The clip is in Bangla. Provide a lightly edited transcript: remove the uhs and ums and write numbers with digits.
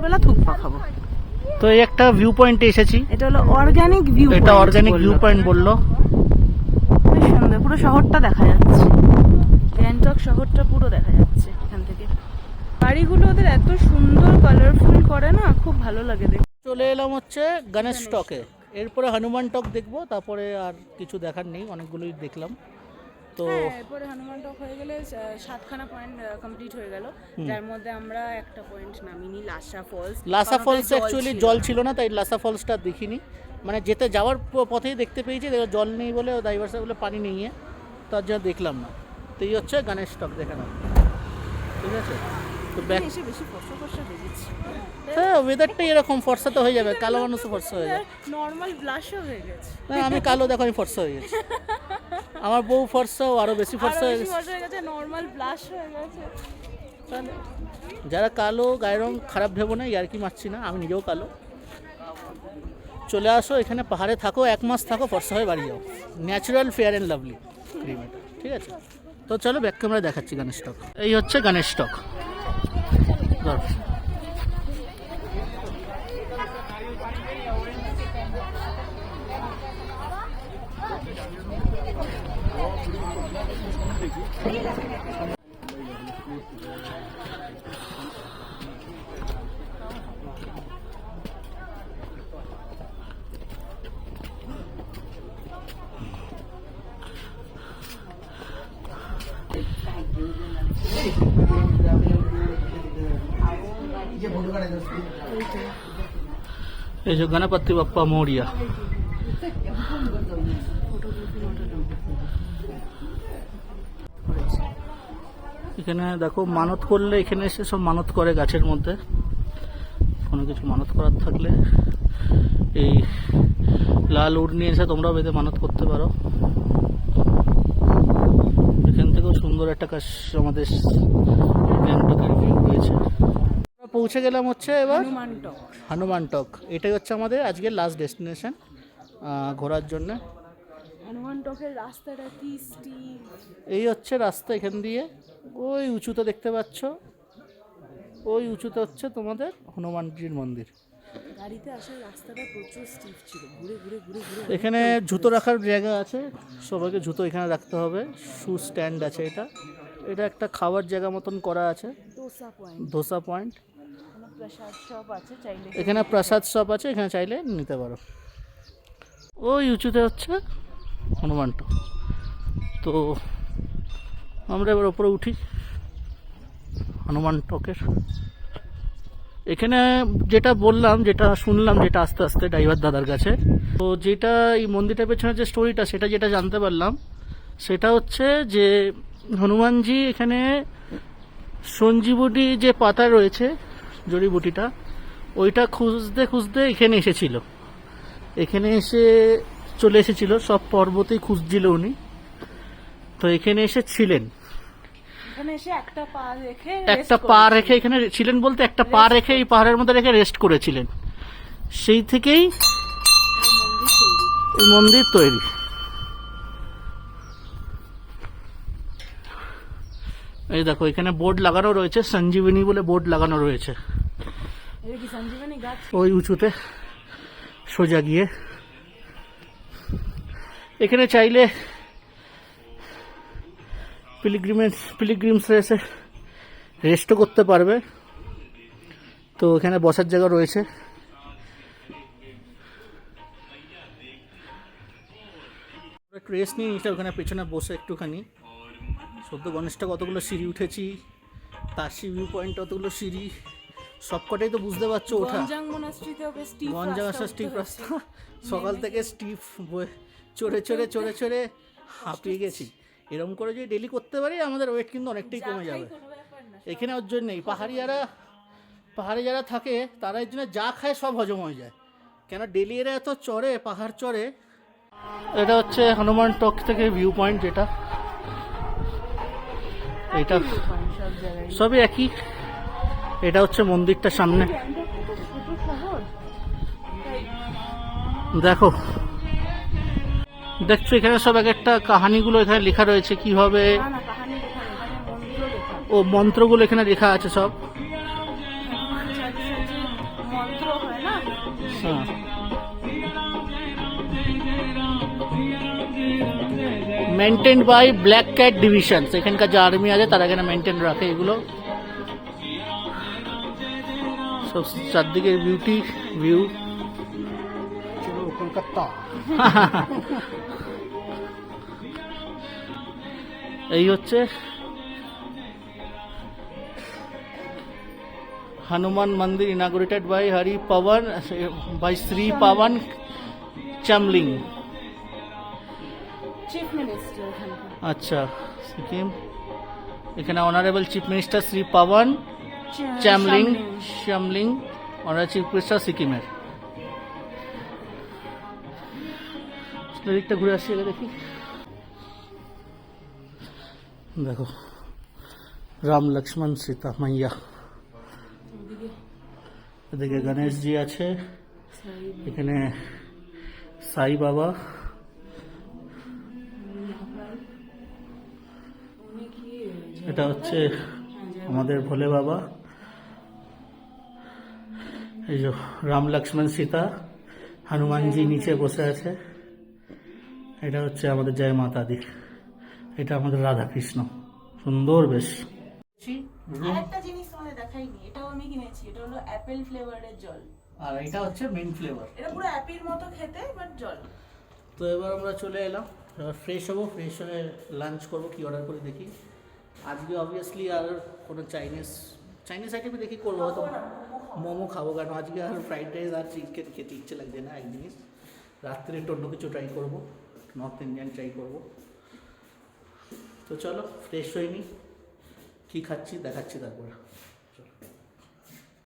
দুপুরবেলা থুকপা খাবো। তো এই একটা ভিউ পয়েন্টে এসেছি, এটা হলো অর্গানিক ভিউ, এটা অর্গানিক ভিউ পয়েন্ট বললো। বেশ সুন্দর, পুরো শহরটা দেখা যাচ্ছে, গ্যাংটক শহরটা পুরো দেখা যাচ্ছে এখান থেকে। বাড়িগুলো ওদের এত সুন্দর কালারফুল করে না, খুব ভালো লাগে দেখতে। চলে এলাম হচ্ছে গণেশ টকে, এরপরে হনুমান টক দেখবো, তারপরে আর কিছু দেখার নেই, অনেকগুলোই দেখলাম। তো এরপরে হনুমান টক হয়ে গেলে 7খানা পয়েন্ট কমপ্লিট হয়ে গেল, যার মধ্যে আমরা একটা পয়েন্ট নামিনি, Lhasa falls. Lhasa falls actually জল ছিল না, তাই লাসা ফলসটা দেখিনি, মানে যেতে যাওয়ার পথেই দেখতে পেয়েছি, জল নেই বলে ড্রাইভার সাহেব বলে পানি নেই, তার জন্য দেখলাম না। তো এই হচ্ছে গণেশ টক দেখানো, ঠিক আছে। তো ব্যাক এসে বেশি ফর্সা ফর্সা দেখেছি। হ্যাঁ, ওয়েদারটাই এরকম, ফর্সা তো হয়ে যাবে, কালো মানুষও ফর্সা হয়ে যাবে। নর্মাল ব্লাশও হয়ে গেছে। না আমি কালো, দেখো আমি ফর্সা হয়ে গেছি, আমার বউ ফর্সা, ও আরো বেশি ফর্সা হয়ে গেছে, নর্মাল ব্লাশ হয়ে গেছে। যারা কালো গায়ের রং খারাপ ভেবো না, আর কি মারছি না, আমি নিজেও কালো। চলে আসো এখানে, পাহাড়ে থাকো, 1 মাস থাকো, ফর্সা হয়ে বাড়ি যাও। Natural fair and lovely cream এটা, ঠিক আছে। তো চলো ব্যাক ক্যামেরা দেখাচ্ছি গণেশ টক। এই হচ্ছে গণেশ টক। এই যে গণপতি বাপ্পা মৌরিয়া, এখানে দেখো মানত করলে এখানে এসে সব মানত করে গাছের মধ্যে, কোনো কিছু মানত করার থাকলে এই লাল উড নিয়ে এসে তোমরাও বেঁধে মানত করতে পারো। এখান থেকেও সুন্দর একটা কাজ আমাদের গ্যাংটকের ভিউ হয়েছে। পৌঁছে গেলাম হচ্ছে এবার হনুমান টক, এটাই হচ্ছে আমাদের আজকের লাস্ট ডেস্টিনেশন ঘোরার জন্য। হনুমান টকের রাস্তাটা কি স্টিপ, এই হচ্ছে রাস্তা, এখান দিয়ে ওই উঁচুতে দেখতে পাচ্ছ, ওই উঁচুতে হচ্ছে তোমাদের হনুমানজির মন্দির। গাড়িতে আসার রাস্তাটা প্রচুর স্টিপ ছিল, ঘুরে ঘুরে ঘুরে ঘুরে। এখানে জুতো রাখার জায়গা আছে, সবাইকে জুতো এখানে রাখতে হবে, শু স্ট্যান্ড আছে। এটা এটা একটা খাওয়ার জায়গা মতন করা আছে, ধোসা পয়েন্ট। প্রসাদ শপ আছে, চাইলে এখানে প্রসাদ শপ আছে, এখানে চাইলে নিতে পারো। ওই উঁচুতে হচ্ছে হনুমান টক। তো আমরা এবার ওপরে উঠি হনুমান টকের। এখানে যেটা বললাম, যেটা শুনলাম, যেটা আস্তে আস্তে ড্রাইভার দাদার কাছে, তো যেটা এই মন্দিরটার পেছনে যে স্টোরিটা, সেটা যেটা জানতে পারলাম, সেটা হচ্ছে যে হনুমানজি এখানে সঞ্জীবনী যে পাতা রয়েছে, জড়িবুটিটা, ওইটা খুঁজতে খুঁজতে এখানে এসেছিল, এখানে এসে চলে এসেছিল, সব পর্বতেই খুঁজছিল উনি। তো এখানে এসে ছিলেন, একটা পা রেখে এখানে ছিলেন, বলতে একটা পা রেখে এই পাহাড়ের মধ্যে রেখে রেস্ট করেছিলেন, সেই থেকেই এই মন্দির তৈরি। এই দেখো এখানে বোর্ড লাগানো রয়েছে, সঞ্জীবনী বলে বোর্ড লাগানো রয়েছে ওই উঁচুতে সোজা গিয়ে। এখানে চাইলে পিলিগ্রিমসরা এসে রেস্টও করতে পারবে, তো এখানে বসার জায়গা রয়েছে। একটু রেস্ট নিয়ে নিয়েছিলাম ওখানে পেছনে বসে একটুখানি। সদ্য গণেশটা কতগুলো সিঁড়ি উঠেছি, তাসি ভিউ পয়েন্ট কতগুলো সিঁড়ি, সবকটাই তো বুঝতে পারছো ওঠা। গঞ্জাং স্টিপ রাস্তা, সকাল থেকে স্টিপ চড়ে চড়ে চড়ে চড়ে হাঁপিয়ে গেছি। এরকম করে যদি ডেলি করতে পারি আমাদের ওয়েট কিন্তু অনেকটাই কমে যাবে। এখানে ওর জন্যই পাহাড়ে যারা থাকে তারা এর জন্য যা খায় সব হজম হয়ে যায়, কেন ডেলি এরা এত চড়ে, পাহাড় চড়ে। এটা হচ্ছে হনুমান টক থেকে ভিউ পয়েন্ট, যেটা এটা সবই একই। এটা হচ্ছে মন্দিরটার সামনে, দেখো দেখছো এখানে সব এক একটা কাহানিগুলো এখানে লেখা রয়েছে, কিভাবে ও মন্ত্রগুলো এখানে লেখা আছে সব। মন্ত্র হয় না। হ্যাঁ maintain by black cat division, এখানকার যে আর্মি আছে তারা এখানে মেনটেন রাখে এগুলো সব। চারদিকের বিউটি ভিউ কলকাতা। এই হচ্ছে হনুমান মন্দির, inaugurated by Hari Pawan, by Shri Pawan Chamling. Chief minister এখানকার। আচ্ছা, সিকিম, এখানে honourable chief minister Shri Pawan Chamling, শ্যামলিং, অনারেবল চিফ মিনিস্টার সিকিমের। দিকটা ঘুরে আসি আগে দেখি। দেখো রাম লক্ষ্মণ সীতা মাইয়া, এদিকে গণেশজি আছে, এখানে সাই বাবা, এটা হচ্ছে আমাদের ভোলে বাবা। এই যে রাম লক্ষ্মণ সীতা, হনুমানজি নিচে বসে আছে। এটা হচ্ছে আমাদের জয় মাতা দি, এটা আমাদের রাধা কৃষ্ণ, সুন্দর বেশ। আরেকটা জিনিস তোমাদের দেখাইনি, এটাও আমি কিনেছি, এটা হলো অ্যাপেল ফ্লেভারের জল। আর এটা হচ্ছে মেন ফ্লেভার, এটা পুরো অ্যাপির মতো খেতে বাট জল। তো এবার আমরা চলে এলাম, এবার ফ্রেশ হবো, ফ্রেশ হয়ে লাঞ্চ করবো, কি অর্ডার করে দেখি। আজকে অবভিয়াসলি আর কোনো চাইনিজ আইটেমে দেখি করবো, হয়তো মোমো খাবো, কারণ আজকে আর ফ্রাইড রাইস আর চিকেন খেতে ইচ্ছে লাগছে না। এক জিনিস রাত্রে একটু অন্য কিছু ট্রাই করবো, নর্থ ইন্ডিয়ান ট্রাই করবো। তো চলো ফ্রেশ হয়ে নিই, কী খাচ্ছি দেখাচ্ছি তারপরে।